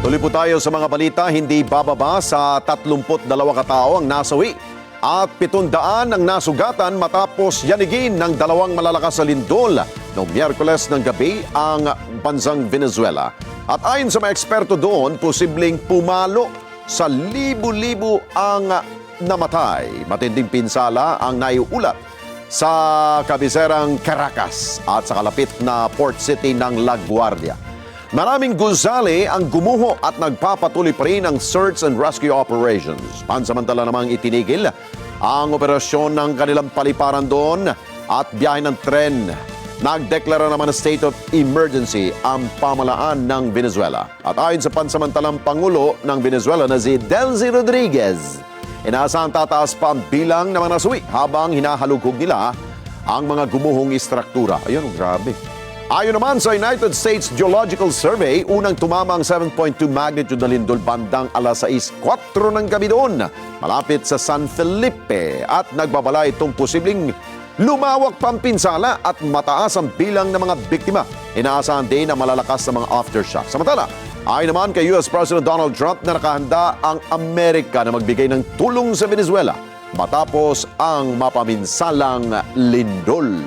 Tuloy po tayo sa mga balita, hindi bababa sa 32 katao ang nasawi at 700 ang nasugatan matapos yanigin ng dalawang malalakas na lindol noong Miyerkules ng gabi ang bansang Venezuela. At ayon sa mga eksperto doon, posibleng pumalo sa libu-libo ang namatay. Matinding pinsala ang naiulat sa kabiserang Caracas at sa kalapit na port city ng La Guardia. Maraming gusali ang gumuho at nagpapatuloy pa rin ang search and rescue operations. Pansamantala namang itinigil ang operasyon ng kanilang paliparan doon at biyahe ng tren. Nagdeklara naman ng state of emergency ang pamalaan ng Venezuela. At ayon sa pansamantalang Pangulo ng Venezuela na si Delcy Rodriguez, inaasahan tataas pa ang bilang ng mga nasuwi habang hinahalughog nila ang mga gumuhong istruktura. Ayun, grabe. Ayon naman sa United States Geological Survey, unang tumama ang 7.2 magnitude na lindol bandang alas 6:04 ng gabi doon, malapit sa San Felipe, at nagbabala itong posibleng lumawak pang pinsala at mataas ang bilang ng mga biktima. Inaasahan din ang malalakas na mga aftershock. Samantala, ayon naman kay US President Donald Trump na nakahanda ang Amerika na magbigay ng tulong sa Venezuela matapos ang mapaminsalang lindol.